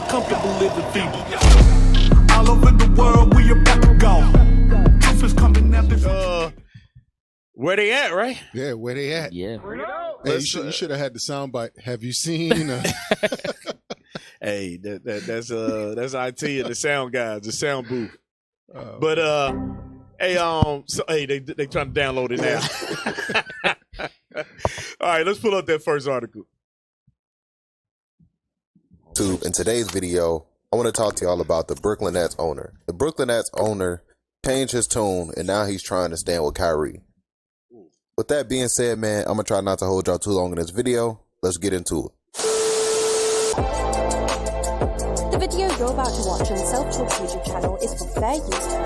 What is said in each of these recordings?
comfortable living people. All over the world, we about to go. Truth is coming after. Where they at, right? Yeah, where they at? Yeah. Hey, you should have had the soundbite. Have you seen? Hey, that's IT and the sound guys, the sound booth. But hey, they trying to download it now. All right, let's pull up that first article. In today's video, I want to talk to y'all about the Brooklyn Nets owner. The Brooklyn Nets owner changed his tune, and now he's trying to stand with Kyrie. With that being said, man, I'm going to try not to hold y'all too long in this video. Let's get into it. The video you're about to watch on Self-Talk's YouTube channel is for fair use.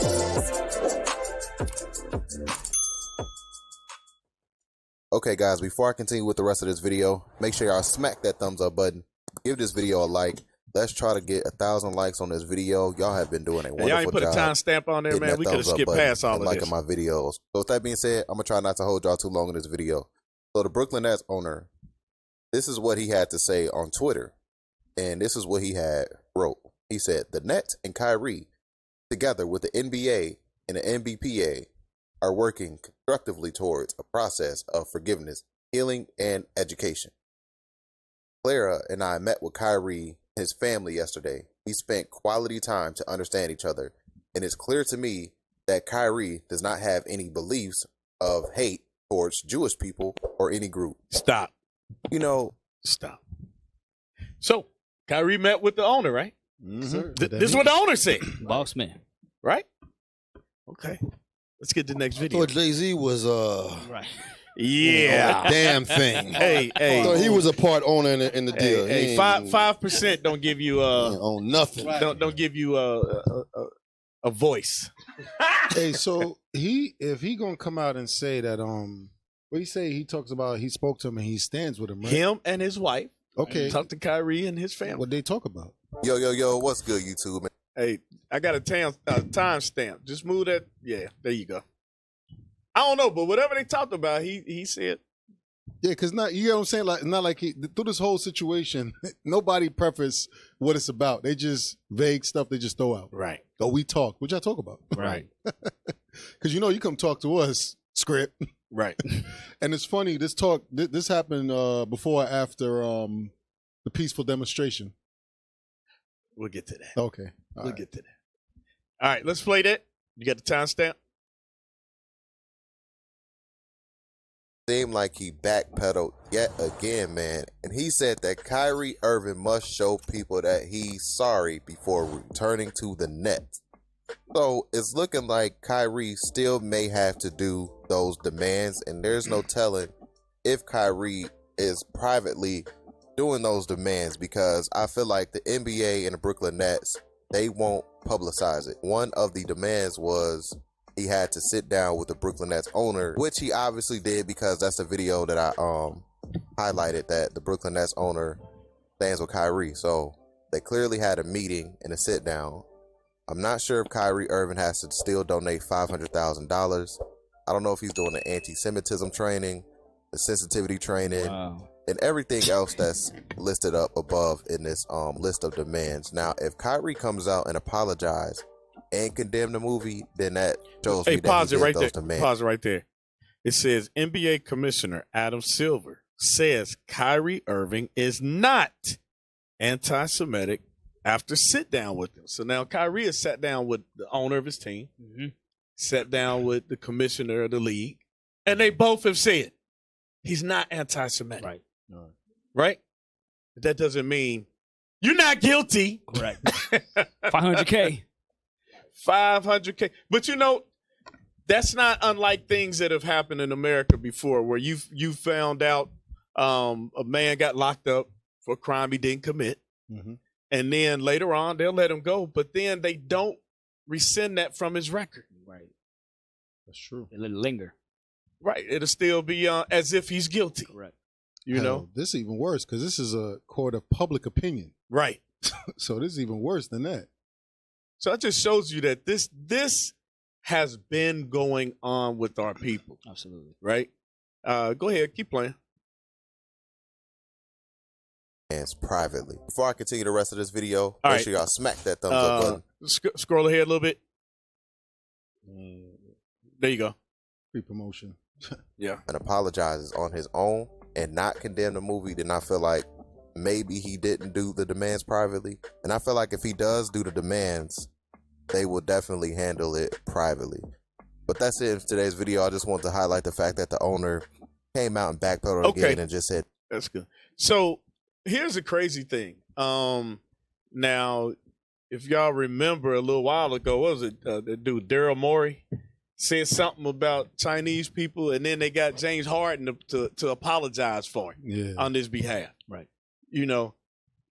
Okay, guys, before I continue with the rest of this video, make sure y'all smack that thumbs up button. Give this video a like. Let's try to get 1,000 likes on this video. Y'all have been doing a wonderful job. Y'all ain't put a timestamp on there, man. We could have skipped past all of this. Liking my videos. So with that being said, I'm going to try not to hold y'all too long in this video. So the Brooklyn Nets owner, this is what he had to say on Twitter. And this is what he had wrote. He said, the Nets and Kyrie, together with the NBA and the NBPA, are working constructively towards a process of forgiveness, healing, and education. Clara and I met with Kyrie and his family yesterday. We spent quality time to understand each other, and it's clear to me that Kyrie does not have any beliefs of hate towards Jewish people or any group. Stop. Stop. So, Kyrie met with the owner, right? Mm-hmm. This is what the owner said. Boss man. Right? Okay. Let's get to the next I video. thought Jay-Z was Right. Yeah. damn thing. Hey. I thought he was a part owner in the deal. Hey, 5% don't give you own nothing. Don't give you a voice. Hey, so if he gonna come out and say that what he say? He talks about he spoke to him and he stands with him, right? Him and his wife. Okay. Talk to Kyrie and his family. What they talk about? Yo, what's good, YouTube, man? Hey, I got a time stamp. Just move that. Yeah, there you go. I don't know, but whatever they talked about, he said. Yeah, because you know what I'm saying? Like, not like through this whole situation, nobody preface what it's about. They just vague stuff they just throw out. Right. Oh, we talk. What y'all talk about? Right. Because you come talk to us, script. Right. And it's funny, this happened before or after the peaceful demonstration. We'll get to that. Okay. We'll get to that. All right, let's play that. You got the timestamp? Seemed like he backpedaled yet again, man. And he said that Kyrie Irving must show people that he's sorry before returning to the Nets. So it's looking like Kyrie still may have to do those demands, and there's no telling if Kyrie is privately doing those demands, because I feel like the NBA and the Brooklyn Nets, they won't publicize it. One of the demands was he had to sit down with the Brooklyn Nets owner, which he obviously did, because that's a video that I highlighted, that the Brooklyn Nets owner stands with Kyrie. So they clearly had a meeting and a sit down. I'm not sure if Kyrie Irving has to still donate $500,000. I don't know if he's doing the anti-Semitism training, the sensitivity training, and everything else that's listed up above in this list of demands. Now, if Kyrie comes out and apologizes and condemn the movie, then that shows me that he did those demands. Pause it right there. It says NBA Commissioner Adam Silver says Kyrie Irving is not anti-Semitic after sit down with him. So now Kyrie has sat down with the owner of his team, sat down with the commissioner of the league, and they both have said he's not anti-Semitic. Right. Right? But that doesn't mean you're not guilty. Correct. $500K. $500K. But that's not unlike things that have happened in America before, where you found out a man got locked up for a crime he didn't commit. Mm-hmm. And then later on, they'll let him go, but then they don't rescind that from his record. Right. That's true. It let it linger. Right. It'll still be as if he's guilty. Correct. This is even worse, because this is a court of public opinion. Right. So this is even worse than that. So that just shows you that this has been going on with our people. Absolutely. Right? Go ahead. Keep playing. demands privately. Before I continue the rest of this video, All make right. sure y'all smack that thumbs up button. Scroll ahead a little bit. There you go. Free promotion. Yeah. And apologizes on his own and not condemn the movie, then I feel like maybe he didn't do the demands privately. And I feel like if he does do the demands, they will definitely handle it privately. But that's it for today's video. I just want to highlight the fact that the owner came out and backpedaled again and just said, That's good. So here's the crazy thing. Now, if y'all remember a little while ago, what was it? The dude Daryl Morey said something about Chinese people, and then they got James Harden to apologize for it on his behalf. Right. You know,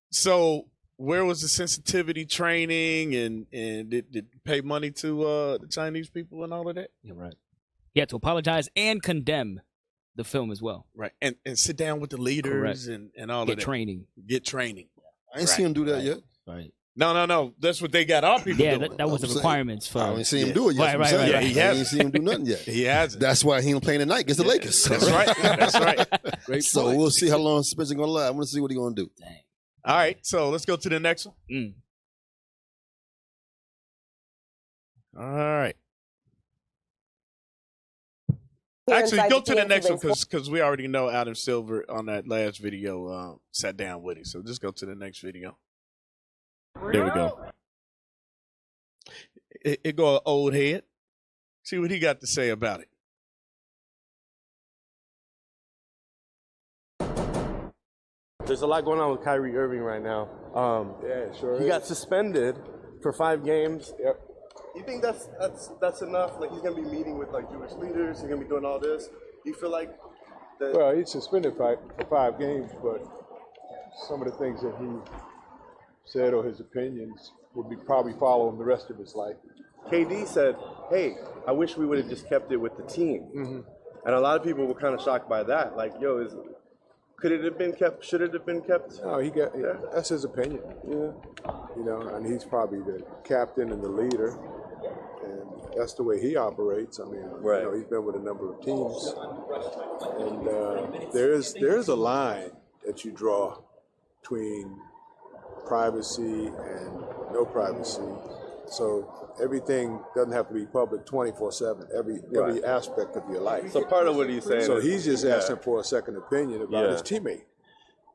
so where was the sensitivity training, and did pay money to the Chinese people and all of that? Yeah, right. He had to apologize and condemn the film as well. Right. And sit down with the leaders and all of that. Get training. I ain't seen him do that yet. Right. No. That's what they got our people doing. Yeah, that was the requirements for. I ain't seen him do it yet. Right. Yeah, he I hasn't. ain't seen him do nothing yet. He hasn't. That's why he ain't playing tonight against the Lakers. That's right. That's right. Great So point. we'll see how long Spencer gonna last. I want to see what he gonna do. Dang. All right, so let's go to the next one. All right. Actually, go to the next one because we already know Adam Silver on that last video sat down with him. So just go to the next video. There we go. It go old head. See what he got to say about it. There's a lot going on with Kyrie Irving right now. He got suspended for 5 games. Yep. You think that's enough? Like, he's gonna be meeting with like Jewish leaders. He's gonna be doing all this. Do you feel like that? Well, he's suspended for 5 games, but some of the things that he said or his opinions would be probably following the rest of his life. KD said, "Hey, I wish we would have just kept it with the team." Mm-hmm. And a lot of people were kind of shocked by that. Like, yo, could it have been kept? Should it have been kept? No, that's his opinion. Yeah. You know, and he's probably the captain and the leader, and that's the way he operates. I mean, right. You know, he's been with a number of teams, and there's a line that you draw between privacy and no privacy. So everything doesn't have to be public 24/7. Every aspect of your life. So part of what he's saying. So is, he's just asking for a second opinion about his teammate.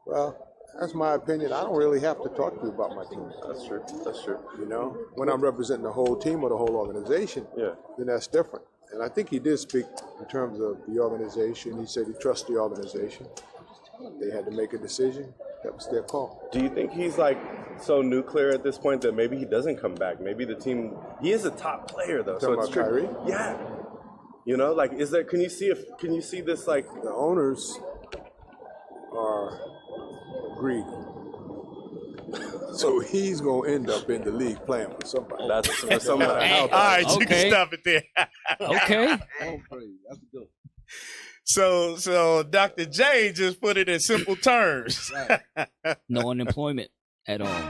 Well, that's my opinion. I don't really have to talk to you about my teammate. That's true. That's true. You know, when I'm representing the whole team or the whole organization, then that's different. And I think he did speak in terms of the organization. He said he trusts the organization. They had to make a decision. That was their call. Do you think he's like so nuclear at this point that maybe he doesn't come back? Maybe the team. He is a top player though. Talking about Kyrie? Yeah. You know, like, is there? Can you see this like the owners are greedy, so he's gonna end up in the league playing for somebody. That's for somebody. All right, you can stop it there. Okay. That's good. So Dr. J just put it in simple terms. No unemployment at all.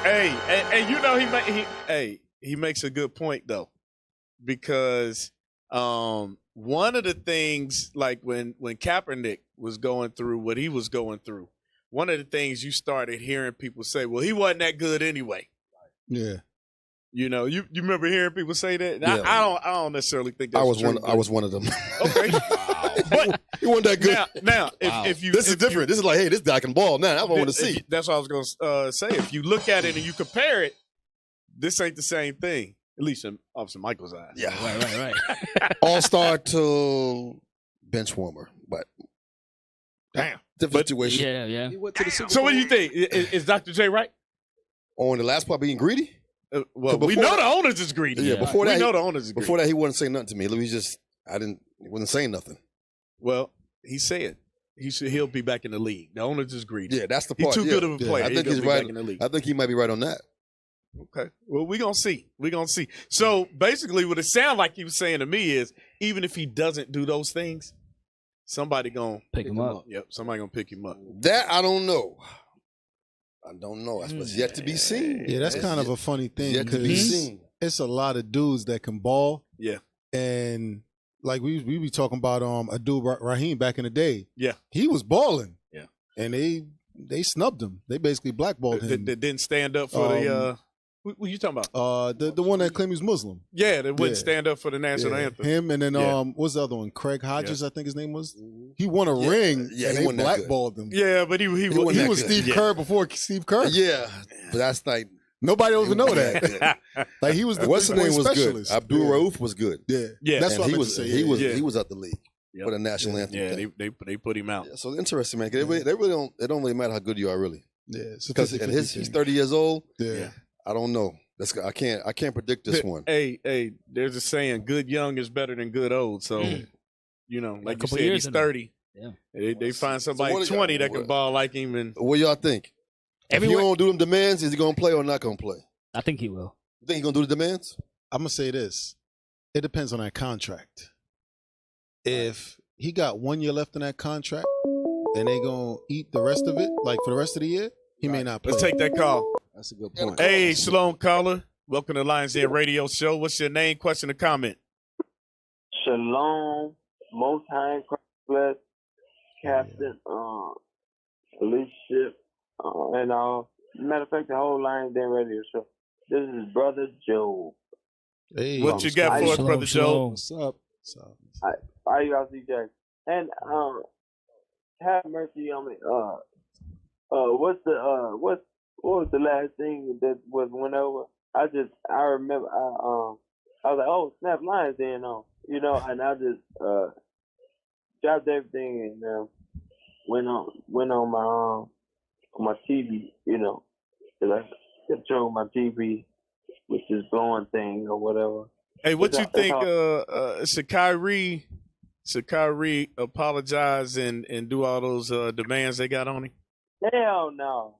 Hey, and you know he makes a good point though, because one of the things, like when Kaepernick was going through what he was going through, one of the things you started hearing people say, well, he wasn't that good anyway. Yeah. You know, you remember hearing people say that? Yeah. I don't necessarily think that's true. I was one of them. Okay. But he wasn't that good. Now if you This is different. This is like, hey, this guy can ball. Now, that's what I want to see. That's what I was going to say. If you look at it and you compare it, this ain't the same thing. At least in Officer Michael's eyes. Yeah. Right. All-star to bench warmer, but damn, different situation. Yeah. He went to the Super So what do Bowl. you think? Is Dr. J right? On the last part being greedy? Well, Before we know that- the owners is greedy. Yeah, before that, we know the owners is greedy. Before that, he wasn't saying nothing to me. He wasn't saying nothing. Well, he said he'll be back in the league. The owners is greedy. Yeah, that's the He's part. too good of a player. I think He's he's gonna be right. back in the league. I think he might be right on that. Okay. Well, we're going to see. So basically what it sounds like he was saying to me is, even if he doesn't do those things, somebody going to Pick him up. Yep, somebody going to pick him up. That I don't know. That's yet to be seen. Yeah, that's kind of a funny thing Yet to be because seen. it's a lot of dudes that can ball. Yeah. And like we be talking about a dude Raheem back in the day. Yeah. He was balling. Yeah. And they they snubbed him. They basically blackballed him. They didn't stand up for the. What are you talking about? The one that claimed he was Muslim. Yeah, they wouldn't stand up for the national anthem. Him and then what's the other one? Craig Hodges, I think his name was. He won a ring, and they blackballed him. Yeah, but he was Steve Kerr before Steve Kerr. Yeah, but that's like nobody will even know that. Like he was the what's the name was specialist. good. Abdul Rauf was good. Yeah. That's and what he I was. say. He was out the league for the national anthem. Yeah, they put him out. Yeah, so interesting, man. They really don't. It don't really matter how good you are, really. Yeah, because he's 30 years old. Yeah. I don't know. I can't predict this one. Hey, there's a saying: "Good young is better than good old." So, like you said, he's 30. Yeah, they find somebody 20 that can ball like him. And what y'all think? If you don't do them demands, is he gonna play or not gonna play? I think he will. You think he's gonna do the demands? I'm gonna say this: it depends on that contract. If he got 1 year left in that contract, and they gonna eat the rest of it, like for the rest of the year, he may not play. Let's take that call. That's a good point. Hey, Sloan caller. Welcome to Lionz Radio Show. What's your name, question, or comment? Shalom, Most High in Christ bless, Captain, leadership, and matter of fact, the whole Lionz Radio Show. This is Brother Joe. Hey, what you got for us, Brother Joe? What's up? I.U.I.C. Jackson. And have mercy on me. What was the last thing that went over? I remember I was like, oh snap, Lionz in on, and I just dropped everything and went on my TV, because I control my TV with this blowing thing or whatever. Hey, what you think? Should Kyrie apologize and do all those demands they got on him? Hell no.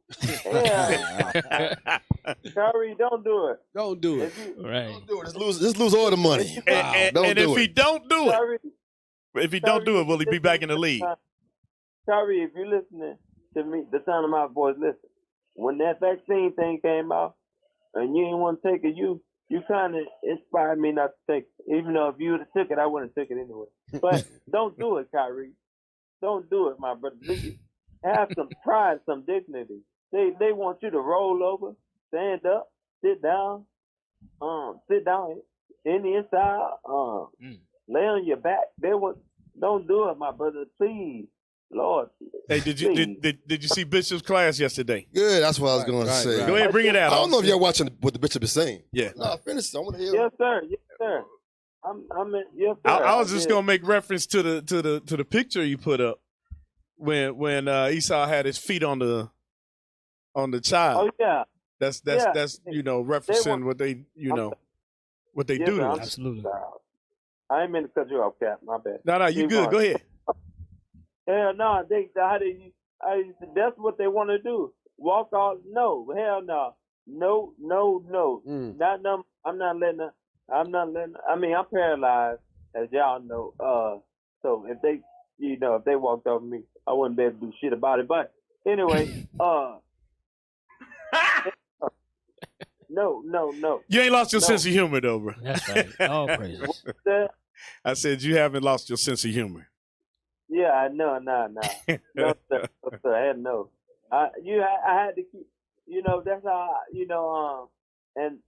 Kyrie, don't do it. Don't do it. Right. Don't do it. Just lose all the money. Wow. And if he don't do it, Kyrie, will he be back in the league? Kyrie, if you're listening to me, the sound of my voice, listen. When that vaccine thing came out and you didn't want to take it, you kind of inspired me not to take it. Even though if you would have took it, I wouldn't have took it anyway. But don't do it, Kyrie. Don't do it, my brother. Have some pride, some dignity. They want you to roll over, stand up, sit down in the inside, lay on your back. Don't do it, my brother, please, Lord. Hey, did you see Bishop's class yesterday? Good, that's what I was going to say. Go ahead, bring it out. I don't know if y'all watching what the Bishop is saying. Yeah. No, finish. I want to hear. Yes, sir. Yes, sir. Yes, sir. I was just gonna make reference to the picture you put up when Esau had his feet on the child. Oh yeah. That's referencing what they what they do to us. Absolutely. I ain't meant to cut you off, Cap. My bad. No, you good. Go ahead. Hell no, that's what they want to do. Walk off? No, hell no, no. Not no. I'm not letting. I mean, I'm paralyzed, as y'all know. So if they, if they walked over me, I wouldn't be able to do shit about it. But anyway, no. You ain't lost your sense of humor, though, bro. That's right. All praises. I said you haven't lost your sense of humor. Yeah, no, no, sir, no. I had to keep, that's how, and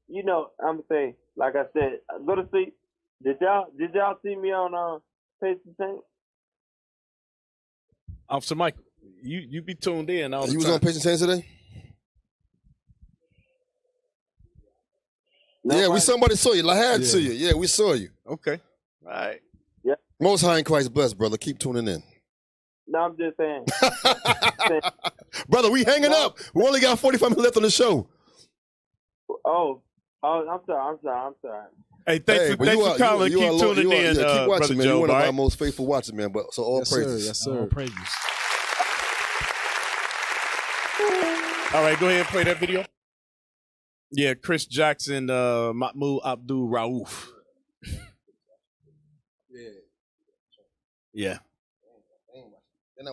I'm saying, like I said, go to sleep. Did y'all see me on Patient Saint? Officer Michael, you be tuned in all the time. You was on Patient Saint today? Yeah, somebody saw you. I had to you. Yeah, we saw you. Okay. All right. Yeah. Most High in Christ bless, brother. Keep tuning in. No, I'm just saying. Brother, we hanging up. We only got 45 minutes left on the show. Oh, I'm sorry. Hey, thanks for calling. Keep tuning in, keep watching, man. Joe, You're one of our most faithful watchers, man. But so all praises. Yes, sir. All praises. All right, go ahead and play that video. Yeah, Chris Jackson, Mahmoud Abdul Rauf. Yeah. They're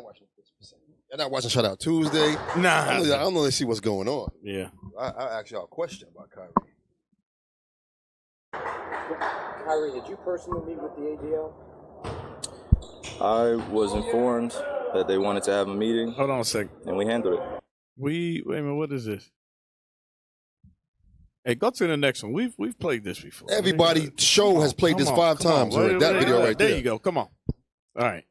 not watching Shout Out Tuesday. Nah. I don't know they see what's going on. Yeah. I asked y'all a question about Kyrie. Kyrie, did you personally meet with the ADL? I was informed that they wanted to have a meeting. Hold on a second. And we handled it. Wait a minute, what is this? Hey, go to the next one. We've played this before. Everybody show has played this 5 times already. That video right there. There you go. Come on. All right.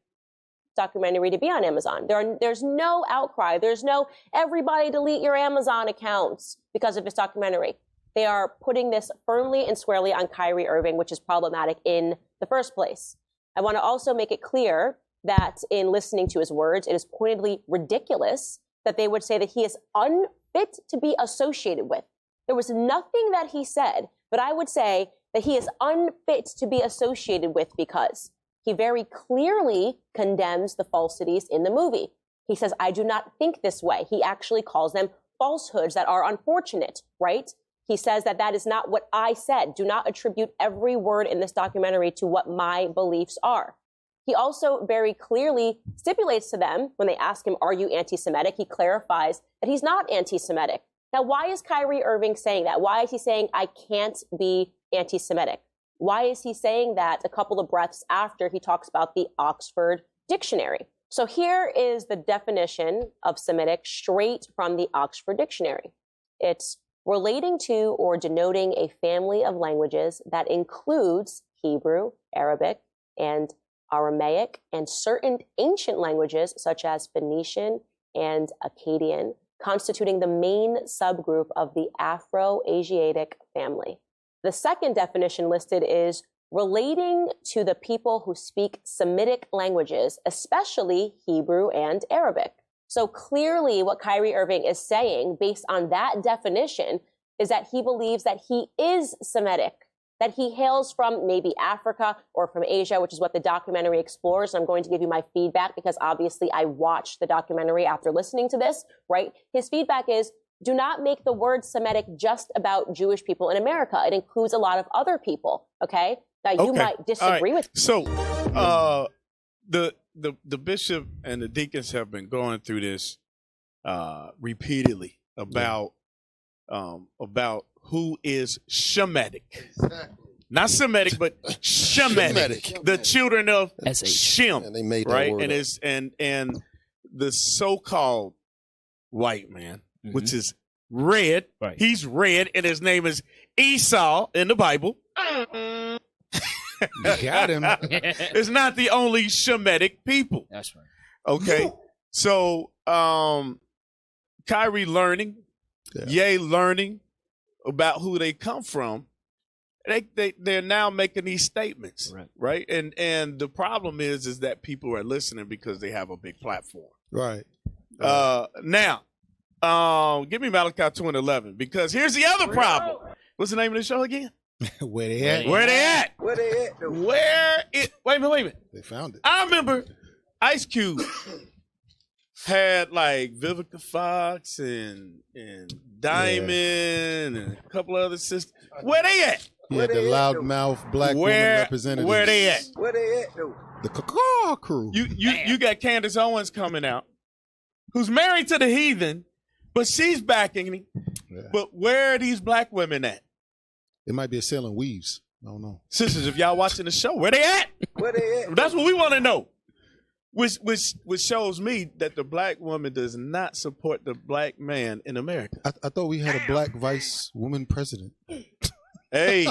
Documentary to be on Amazon. There's no outcry. There's no everybody delete your Amazon accounts because of this documentary. They are putting this firmly and squarely on Kyrie Irving, which is problematic in the first place. I want to also make it clear that in listening to his words, it is pointedly ridiculous that they would say that he is unfit to be associated with. There was nothing that he said, but I would say that he is unfit to be associated with because he very clearly condemns the falsities in the movie. He says, I do not think this way. He actually calls them falsehoods that are unfortunate, right? He says that that is not what I said. Do not attribute every word in this documentary to what my beliefs are. He also very clearly stipulates to them when they ask him, are you anti-Semitic? He clarifies that he's not anti-Semitic. Now, why is Kyrie Irving saying that? Why is he saying I can't be anti-Semitic? Why is he saying that a couple of breaths after he talks about the Oxford Dictionary? So here is the definition of Semitic straight from the Oxford Dictionary. It's relating to or denoting a family of languages that includes Hebrew, Arabic, and Aramaic, and certain ancient languages such as Phoenician and Akkadian, constituting the main subgroup of the Afro-Asiatic family. The second definition listed is relating to the people who speak Semitic languages, especially Hebrew and Arabic. So clearly what Kyrie Irving is saying based on that definition is that he believes that he is Semitic, that he hails from maybe Africa or from Asia, which is what the documentary explores. I'm going to give you my feedback because obviously I watched the documentary after listening to this, right? His feedback is, do not make the word Semitic just about Jewish people in America. It includes a lot of other people, okay? Now, you might disagree with me. So, the bishop and the deacons have been going through this repeatedly about who is Shemitic. Exactly. Not Semitic, but Shemitic. The children of Shem. And they made that right? word And the so-called white man, which is red. Right. He's red, and his name is Esau in the Bible. You got him. It's not the only Shemitic people. That's right. Okay. So Kyrie learning, Ye learning about who they come from. They're now making these statements, right? And the problem is that people are listening because they have a big platform. Right. Now, give me Malachi 2:11 because here's the other problem. What's the name of the show again? Where they at? Where they at? Where they at? Though? Wait a minute. They found it. I remember Ice Cube had like Vivica Fox and Diamond and a couple of other sisters. Where they at? Yeah, the loudmouth black woman representative. Where they at? Where they at though? The Caw crew. You got Candace Owens coming out, who's married to the heathen, but she's backing him. Yeah. But where are these black women at? It might be a selling weaves. I don't know. Sisters, if y'all watching the show, where they at? Where they at? That's what we want to know. Which shows me that the black woman does not support the black man in America. I thought we had a black vice woman president. Hey,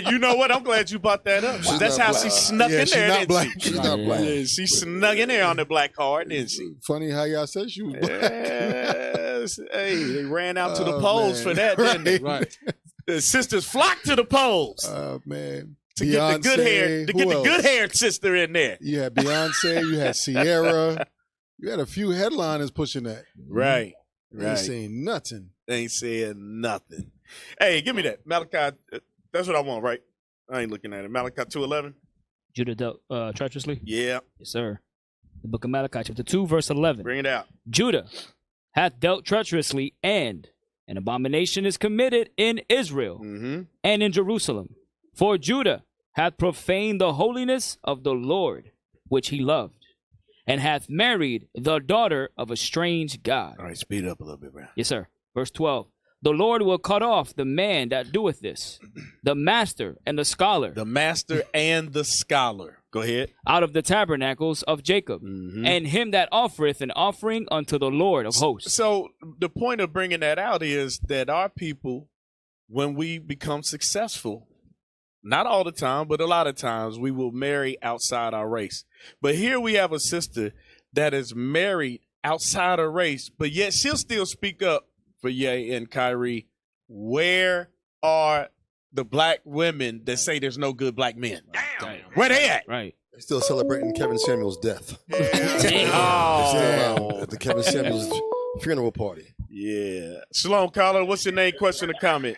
you know what? I'm glad you brought that up. That's how she snuck in there, didn't black. she? She's not black. Yeah, she snuck in there on the black card, didn't she? Funny how y'all said she was black. Yes. Hey, they ran out to the polls for that, didn't they? Right. The sisters flocked to the polls. Oh, man. To Beyonce, get the good hair, to get the good haired sister in there. You had Beyonce, you had Sierra. You had a few headliners pushing that. Right. They ain't saying nothing. They ain't saying nothing. Hey, give me that. Malachi, that's what I want, right? I ain't looking at it. Malachi 2:11. Judah dealt treacherously? Yeah. Yes, sir. The book of Malachi, chapter 2, verse 11. Bring it out. Judah hath dealt treacherously, and an abomination is committed in Israel and in Jerusalem. For Judah hath profaned the holiness of the Lord, which he loved, and hath married the daughter of a strange god. All right, speed it up a little bit, bro. Yes, sir. Verse 12. The Lord will cut off the man that doeth this, the master and the scholar. The master and the scholar. Go ahead. Out of the tabernacles of Jacob, and him that offereth an offering unto the Lord of hosts. So the point of bringing that out is that our people, when we become successful, not all the time, but a lot of times, we will marry outside our race. But here we have a sister that is married outside her race, but yet she'll still speak up for Ye and Kyrie. Where are the black women that say there's no good black men? Damn. Where they at? Right. They're still celebrating Kevin Samuel's death. Oh. They're still around at the Kevin Samuel's funeral party. Yeah. Shalom, caller. What's your name, question, or comment?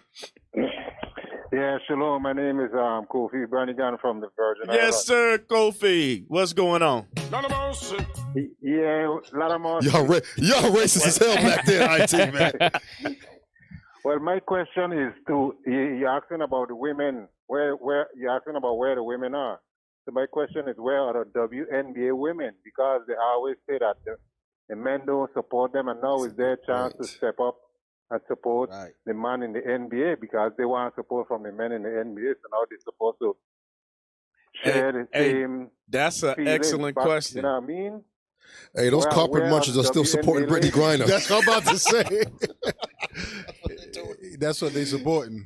Yeah, shalom. My name is Kofi Brannigan from the Virgin Islands. Yes, sir, Kofi. What's going on? Yeah, a lot of more. Y'all racist as hell back there, IT, man. Well, my question is you're asking about the women, where you're asking about where the women are. So my question is, where are the WNBA women? Because they always say that the men don't support them, and now is their chance to step up and support the man in the NBA, because they want support from the men in the NBA, so now they're supposed to share the same. That's an excellent question. You know what I mean? Hey, those corporate munchers are still supporting Brittany Griner. That's what I'm about to say. That's what they supporting.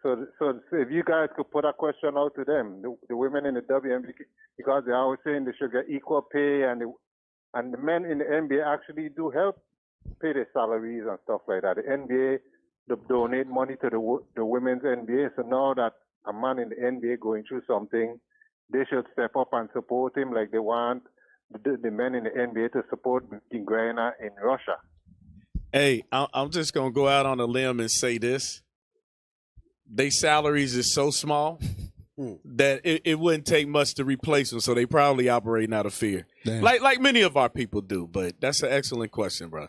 So if you guys could put a question out to them, the women in the WNBA, because they're always saying they should get equal pay, and the men in the NBA actually do help pay their salaries and stuff like that. The NBA, they donate money to the women's NBA. So now that a man in the NBA going through something, they should step up and support him like they want the men in the NBA to support Griner in Russia. Hey, I'm just going to go out on a limb and say this. Their salaries is so small that it wouldn't take much to replace them, so they probably operating out of fear. Damn. Like many of our people do, but that's an excellent question, bro.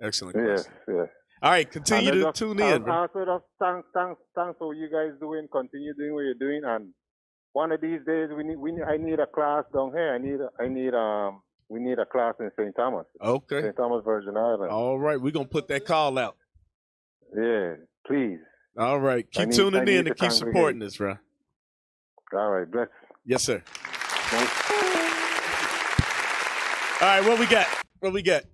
Excellent question. Yes. All right, continue to tune in, bro. Also, thanks for what you guys doing. Continue doing what you're doing, and one of these days I need a class down here. We need a class in St. Thomas. Okay. St. Thomas, Virgin Islands. All right, we're gonna put that call out. Yeah, please. All right, keep tuning in and keep supporting us, bro. All right, bless. Yes, sir. All right, what we got?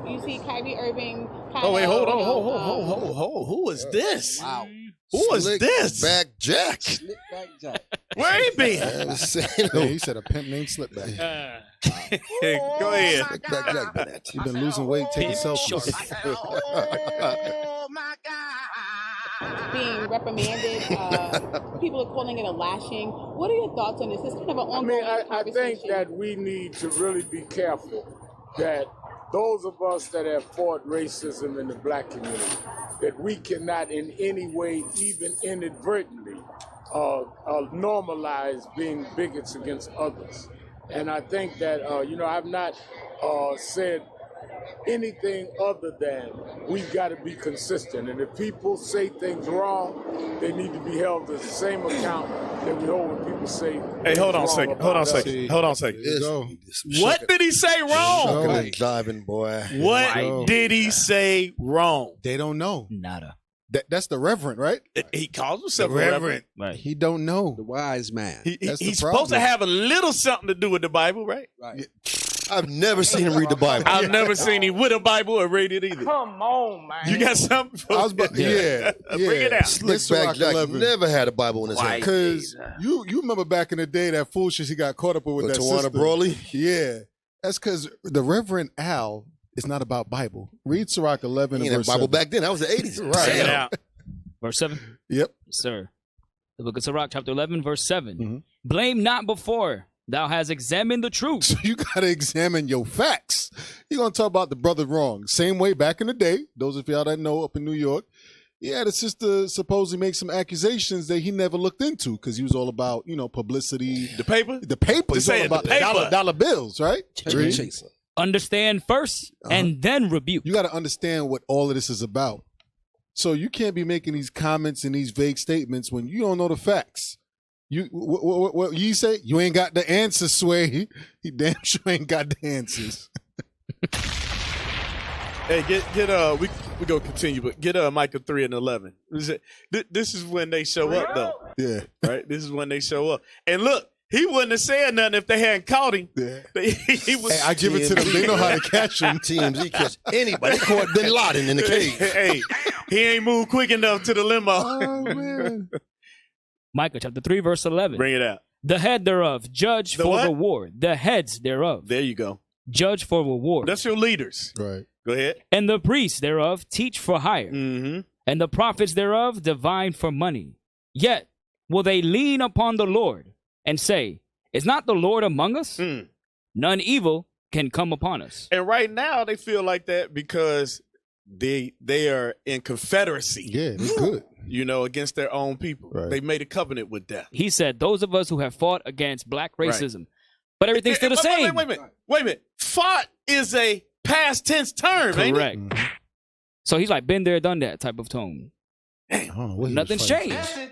You see Kyrie Irving. Oh, wait, hold on. Who is this? Wow. Who is this? Back Jack. Slickback Jack. Where he been? He said a pimp named Slipback. Go ahead. Slickback Jack. You've been losing weight, taking selfies. Oh my God! Being reprimanded. People are calling it a lashing. What are your thoughts on this? It's kind of an ongoing I think that we need to really be careful that those of us that have fought racism in the black community, that we cannot in any way, even inadvertently, normalize being bigots against others. And I think that, I've not said anything other than we've got to be consistent. And if people say things wrong, they need to be held to the same account that we hold when people say. Hey, hold on a second. What did he say wrong? Diving, boy. What did he say wrong? They don't know. Nada. That's the Reverend, right? He calls himself the Reverend. Right. He don't know. The wise man. He's supposed to have a little something to do with the Bible, right? Right. I've never seen him read the Bible. I've never seen him with a Bible or read it either. Come on, man. You got something? Bring it out. Slickback Jack never had a Bible in his hand. Because you remember back in the day that foolishness he got caught up with that Tawana sister. Brawley? Yeah. That's because the Reverend Al is not about Bible. Read Sirach 11 He and ain't verse had Bible 7. back then. That was the 80s. Right. Check it out. Verse 7? Yep. Sir. The book of Sirach, chapter 11, verse 7. Blame not before thou hast examined the truth. So you got to examine your facts. You're going to talk about the brother wrong. Same way back in the day, those of y'all that know up in New York, he had a sister supposedly make some accusations that he never looked into because he was all about, publicity. The paper? The paper. Just He's all saying, about the paper. dollar bills, right? Chaser. Understand first and then rebuke. You got to understand what all of this is about. So you can't be making these comments and these vague statements when you don't know the facts. What you say? You ain't got the answers, Sway. He damn sure ain't got the answers. Hey, we gonna continue, but get Micah 3:11. This is when they show up, though. Yeah. Right. This is when they show up. And look, he wouldn't have said nothing if they hadn't caught him. Yeah. He was. Hey, I give it to them. They know how to catch him. TMZ catch anybody. They caught Bin Laden in the cage. Hey, he ain't moved quick enough to the limo. Oh man. Micah chapter 3, verse 11. Bring it out. The head thereof, judge The for what? reward. The heads thereof, There you go. judge for reward. That's your leaders. Right. Go ahead. And the priests thereof, teach for hire. Mm-hmm. And the prophets thereof, divine for money. Yet will they lean upon the Lord and say, is not the Lord among us? None evil can come upon us. And right now they feel like that because they are in confederacy. Yeah, they're good. You know, against their own people. Right. They made a covenant with death. He said, those of us who have fought against black racism, but everything's still the same. Wait a minute. Fought is a past tense term, ain't Correct. it? So he's like, been there, done that type of tone. I don't know what he was Nothing's fighting changed. for.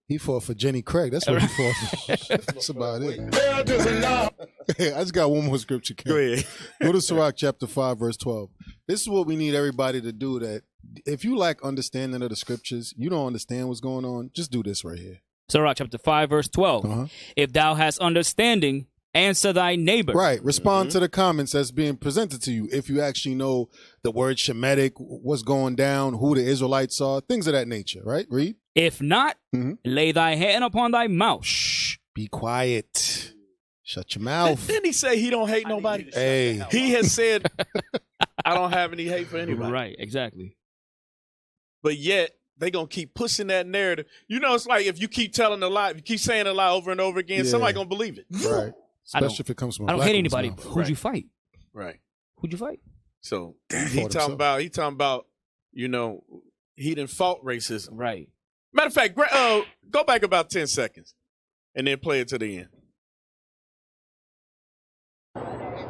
He fought for Jenny Craig. That's what he fought for. That's about it. Hey, I just got one more scripture. Ken. Go ahead. Go to Sirach chapter 5, verse 12. This is what we need everybody to do. That if you lack understanding of the scriptures, you don't understand what's going on, just do this right here. Sirach chapter 5, verse 12. If thou hast understanding, answer thy neighbor. Right. Respond to the comments that's being presented to you. If you actually know the word Shemitic, what's going down, who the Israelites are, things of that nature. Right? Read. If not, lay thy hand upon thy mouth. Shh. Be quiet. Shut your mouth. Didn't he say he don't hate nobody? Hey. He has said, I don't have any hate for anybody. Right, exactly. But yet, they going to keep pushing that narrative. You know, it's like if you keep telling a lie, if you keep saying a lie over and over again, Yeah. somebody going to believe it. Right. Especially if it comes from a I don't black hate woman's anybody. mouth. Who'd you fight? Right. Who'd you fight? So He he talking about, you know, he didn't fault racism. Right. Matter of fact, go back about 10 seconds and then play it to the end.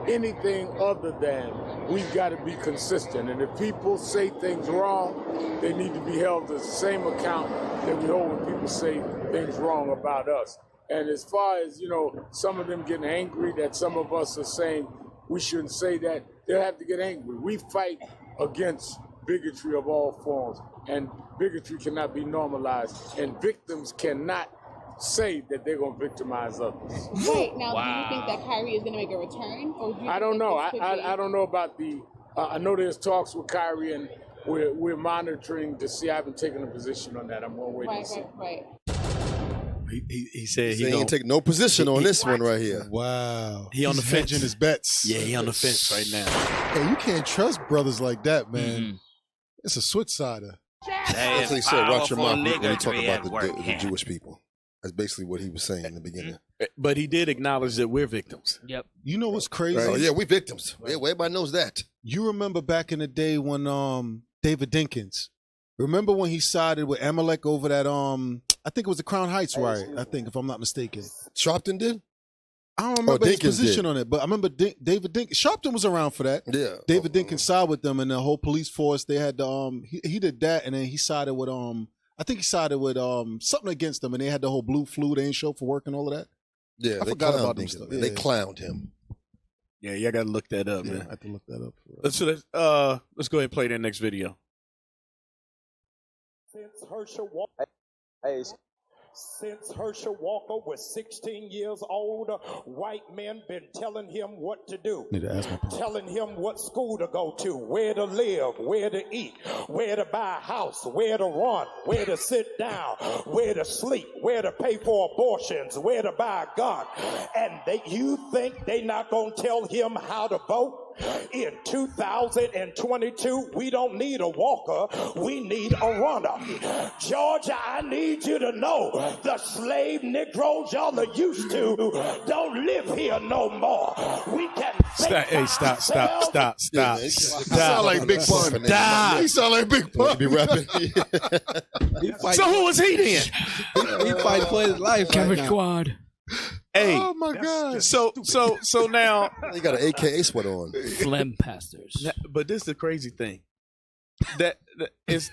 Anything other than we've got to be consistent. And if people say things wrong, they need to be held to the same account that we hold when people say things wrong about us. And as far as, you know, some of them getting angry that some of us are saying we shouldn't say that, they'll have to get angry. We fight against bigotry of all forms, and bigotry cannot be normalized, and victims cannot say that they're going to victimize others. Right. Now, do you think that Kyrie is going to make a return? Or do you I don't think know. this could be- I don't know about the I know there's talks with Kyrie, and we're monitoring to see. I haven't taken a position on that. I'm going to wait and see. Right. He said He ain't take no position on this one right here. Wow. He on the He's fence. hedging his bets. Yeah, he on the fence right now. Hey, you can't trust brothers like that, man. It's a switch sider. That's what he said, watch your mouth when you talk about the Jewish people. That's basically what he was saying in the beginning. But he did acknowledge that we're victims. Yep. You know what's crazy? Oh, yeah, we victims. Yeah, everybody knows that. You remember back in the day when David Dinkins, remember when he sided with Amalek over that I think it was the Crown Heights riot, I think, if I'm not mistaken. Sharpton did? I don't remember his Dinkins position did. on it, but I remember David Dinkins. Sharpton was around for that. Yeah. David Dinkins sided with them, and the whole police force. They had the he did that, and then he sided with I think he sided with something against them, and they had the whole blue flu. They ain't show for work and all of that. Yeah, I they forgot clowned about them Dinkins, stuff. man. They clowned him. Yeah, y'all got to look that up, man. I have to look that up. Let's go ahead and play that next video. Since Herschel Walker was 16 years old, white men been telling him what to do. Need to ask my parents. Telling him what school to go to, where to live, where to eat, where to buy a house, where to run, where to sit down, where to sleep, where to pay for abortions, where to buy a gun. And you think they not gonna tell him how to vote? In 2022, we don't need a walker, we need a runner. Georgia, I need you to know the slave Negroes y'all are used to don't live here no more. We can Stop. He sound like Big Pun. Stop. He sound like Big Pun. Be rapping. So who was he then? He fighting for his life. Kevin right now. Quad. Hey, Oh my God. so now, He got an AKA sweater on. Phlegm pastors. but this is the crazy thing. That it's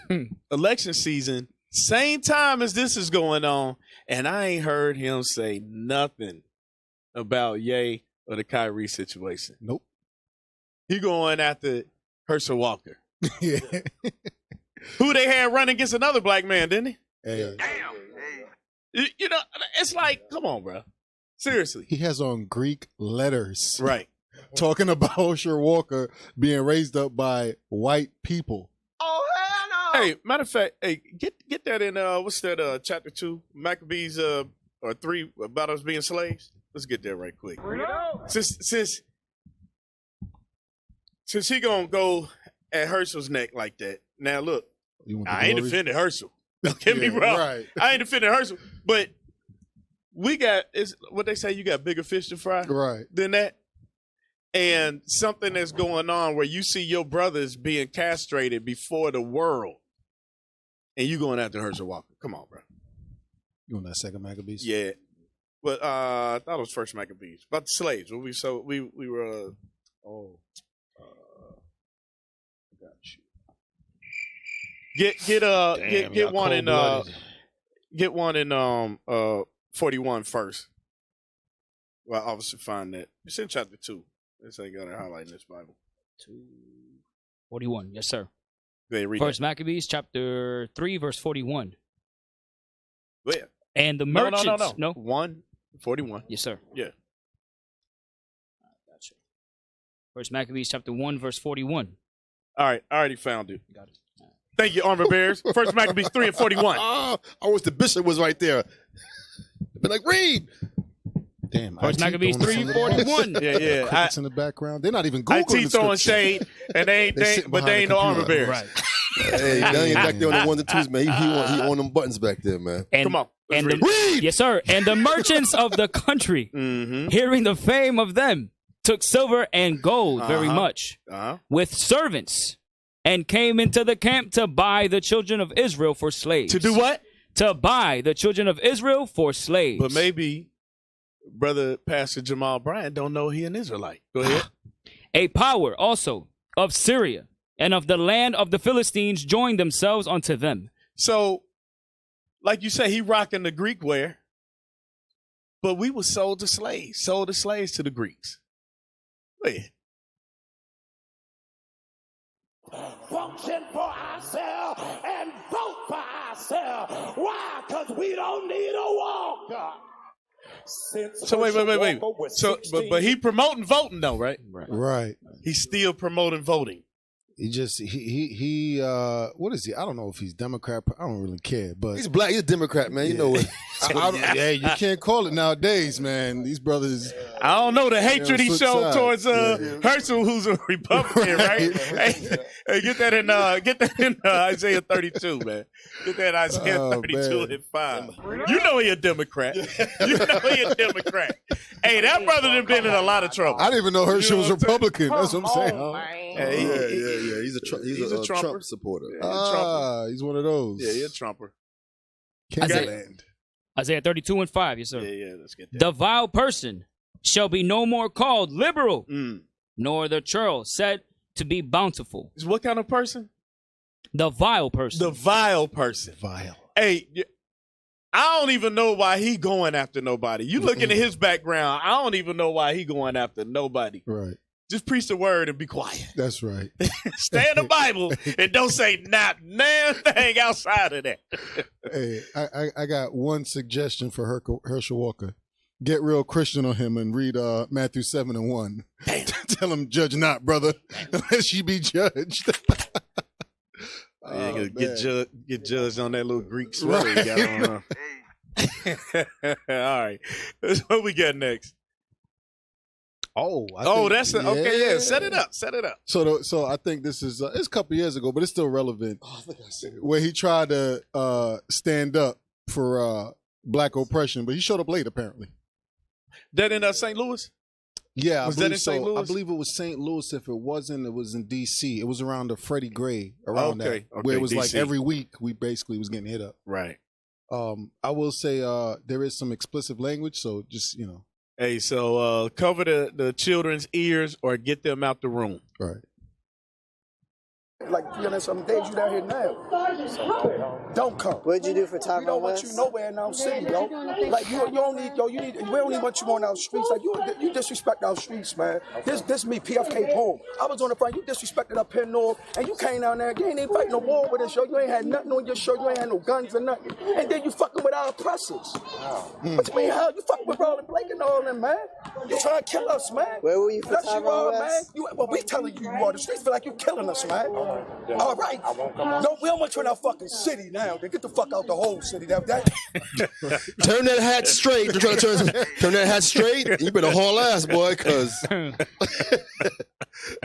election season, same time as this is going on, and I ain't heard him say nothing about Ye or the Kyrie situation. Nope. He going after Herschel Walker. Yeah. Who they had running against another black man, didn't he? Hey. You know, it's like, come on, bro. Seriously. He has on Greek letters. Right. Talking about Herschel Walker being raised up by white people. Oh, hell no. Hey, matter of fact, hey, get that in, what's that, chapter 2, Maccabees, or 3, about us being slaves? Let's get there right quick. Since he gonna go at Herschel's neck like that, now look, I ain't defending Herschel. Don't get me wrong. Right. I ain't defending Herschel, but we got, is what they say, you got bigger fish to fry than that. And something that's going on where you see your brothers being castrated before the world, and you going after Herschel Walker. Come on, bro. You on that second Maccabees? Yeah. But I thought it was first Maccabees. About the slaves. We were got you. Get one in 41 first. Well, obviously find that. It's in chapter 2. This ain't got it highlighted in this Bible. 41, yes, sir. Read First Maccabees, chapter 3, verse 41. Where? And the merchants. No. 1:41. Yes, sir. Yeah. Gotcha. First Maccabees, chapter 1, verse 41. All right, I already found it. Got it. Thank you, armor bearers. First Maccabees 3 and 41. I wish the bishop was right there. Been like, read. Damn. First Maccabees 3:41. Yeah. Crickets in the background. They're not even Googling IT throwing shade, and they ain't no armor bearers. Right. Hey, Daniel back there on the ones and twos, man. He on them buttons back there, man. And, come on. Read. Yes, sir. And the merchants of the country, hearing the fame of them, took silver and gold very much with servants, and came into the camp to buy the children of Israel for slaves. To do what? To buy the children of Israel for slaves. But maybe Brother Pastor Jamal Bryant don't know he an Israelite. Go ahead. A power also of Syria and of the land of the Philistines joined themselves unto them. So, like you say, he rocking the Greek wear, but we were sold as slaves to the Greeks. Go ahead. Function for ourselves and vote for ourselves. Why? Because we don't need a walker. So wait. So, but he promoting voting though, right? Right. He's still promoting voting. He just he what is he? I don't know if he's Democrat. I don't really care, but he's black. He's a Democrat, man. You know what? Yeah, you can't call it nowadays, man. These brothers. I don't know the hatred he showed towards Herschel, who's a Republican, right? Hey, get that in Isaiah 32, man. Get that Isaiah 32 and 5. You know he a Democrat. You know he a Democrat. Hey, that brother done been in a lot of trouble. I didn't even know Herschel was Republican. That's what I'm saying. Yeah. He's a Trump supporter. Yeah, he's one of those. Yeah, he's a Trumper. Isaiah 32 and 5, yes, sir. Yeah, let's get that. The vile person shall be no more called liberal, nor the churl said to be bountiful. What kind of person? The vile person. The vile person. Vile. Hey, I don't even know why he going after nobody. You looking at his background, I don't even know why he going after nobody. Right. Just preach the word and be quiet. That's right. Stay in the Bible and don't say not damn thing outside of that. Hey, I got one suggestion for Herschel Walker. Get real Christian on him and read Matthew 7 and 1. Tell him, judge not, brother, unless you be judged. Get judged on that little Greek sweater you got on. All right. What we got next? That's okay. Yeah, set it up. So I think this is it's a couple years ago, but it's still relevant. Where he tried to stand up for black oppression, but he showed up late apparently. That in St. Louis? Yeah, was that in St. Louis? I believe it was St. Louis. If it wasn't, it was in D.C. It was around the Freddie Gray that, where it was DC. Like every week we basically was getting hit up. Right. I will say there is some explicit language, so just Hey, so cover the children's ears or get them out the room. Right. like 300-something days. You down here now. Don't come. What'd you do for Tyrone We don't want you nowhere in our city, yo. Like you don't need, yo. We don't even want you on our streets. Like you disrespect our streets, man. This me, PFK home. I was on the front. You disrespected up here north, and you came down there. You ain't even fighting no war with us, yo. You ain't had nothing on your shirt. You ain't had no guns or nothing. And then you fucking with our oppressors. What you mean, how you fucking with Roland Blake and all them, man? You trying to kill us, man? Where were you for That's you are, Tyrone man. Well, we telling you are. The streets feel like you killing us, man. All right. No, we don't want you in our fucking city now. Then get the fuck out the whole city. That Turn that hat straight. They're trying to turn that hat straight. You better haul ass, boy, because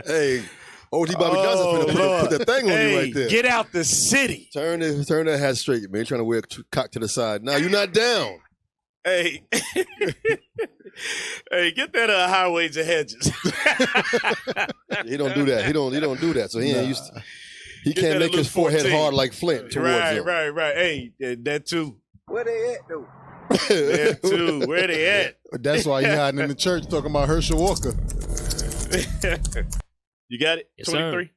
hey, OG Bobby Johnson finna put that thing on you right there. Get out the city. Turn that hat straight, man. You're trying to wear a cock to the side. Now you're not down. Hey, hey, get that highways and hedges. He don't do that. He don't do that. So he ain't used to. He can't make his forehead 14. Hard like Flint towards him. Right. Hey, that too. Where they at, though? That too. Where they at? That's why he hiding in the church talking about Herschel Walker. You got it? Yes, 23? Sir.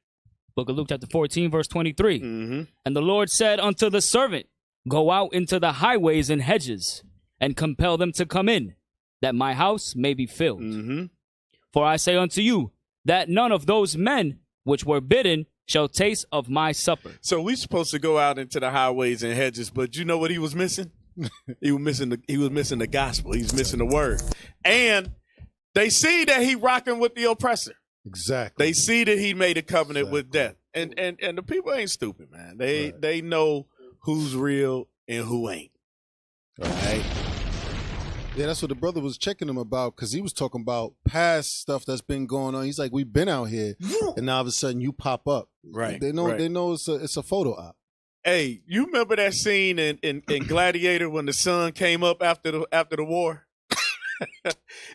Book of Luke chapter 14, verse 23. And the Lord said unto the servant, Go out into the highways and hedges, and compel them to come in, that my house may be filled. For I say unto you, that none of those men which were bidden shall taste of my supper. So we supposed to go out into the highways and hedges, but you know what he was missing? He was missing the gospel. He was missing the word. And they see that he rocking with the oppressor. Exactly. They see that he made a covenant with death. And the people ain't stupid, man. They know who's real and who ain't. All right. Yeah, that's what the brother was checking him about, because he was talking about past stuff that's been going on. He's like, we've been out here, and now all of a sudden you pop up. Right. They know it's a photo op. Hey, you remember that scene in Gladiator when the son came up after the war?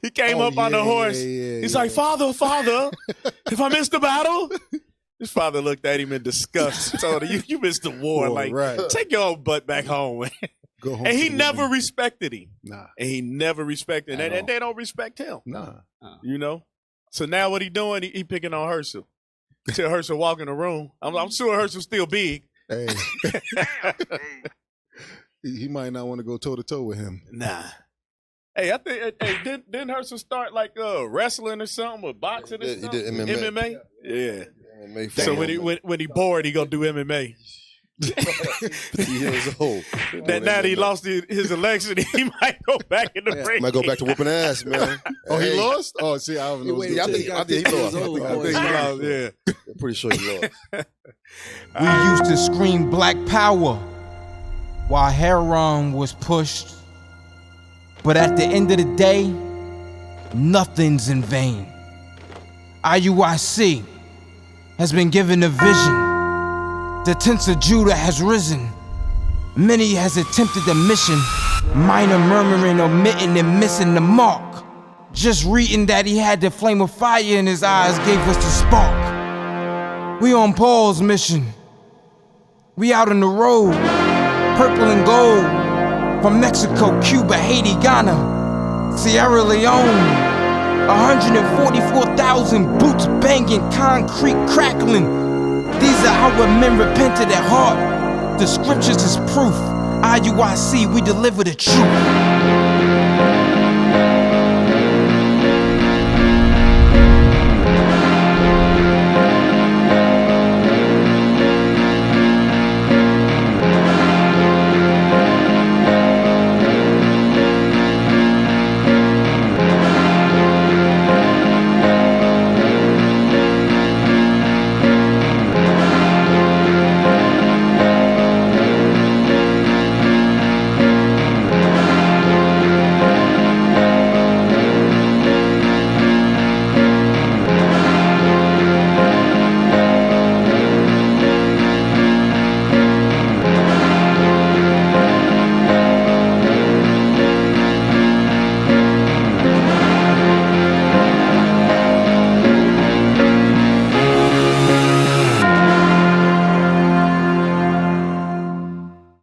He came up on the horse. He's like, Father, if I missed the battle. His father looked at him in disgust. Told him, you missed the war. Take your old butt back home. Go home. And he never respected him. Nah. And he never respected him. And they don't respect him. Nah. You know? So now what he doing? He picking on Herschel. Till Herschel walk in the room. I'm sure Herschel's still big. Hey. He might not want to go toe-to-toe with him. Nah. Hey, I think didn't Herschel start like wrestling or something, or boxing or something? He did MMA. Yeah. MMA. So when he bored, he gonna do MMA. 50 years old. Now that he lost his election, he might go back in the ring. Might go back to whooping ass, man. Oh, he lost? Oh, see, I don't know. I think he lost. I think he lost. Yeah, I'm pretty sure he lost. We used to scream Black Power while Heron was pushed, but at the end of the day, nothing's in vain. I.U.I.C. has been given a vision. The tents of Judah has risen. Many has attempted the mission, minor murmuring, omitting, and missing the mark. Just reading that he had the flame of fire in his eyes gave us the spark. We on Paul's mission. We out on the road, purple and gold, from Mexico, Cuba, Haiti, Ghana, Sierra Leone. 144,000 boots banging, concrete crackling. These are our men repented at heart. The scriptures is proof. I.U.I.C, we deliver the truth.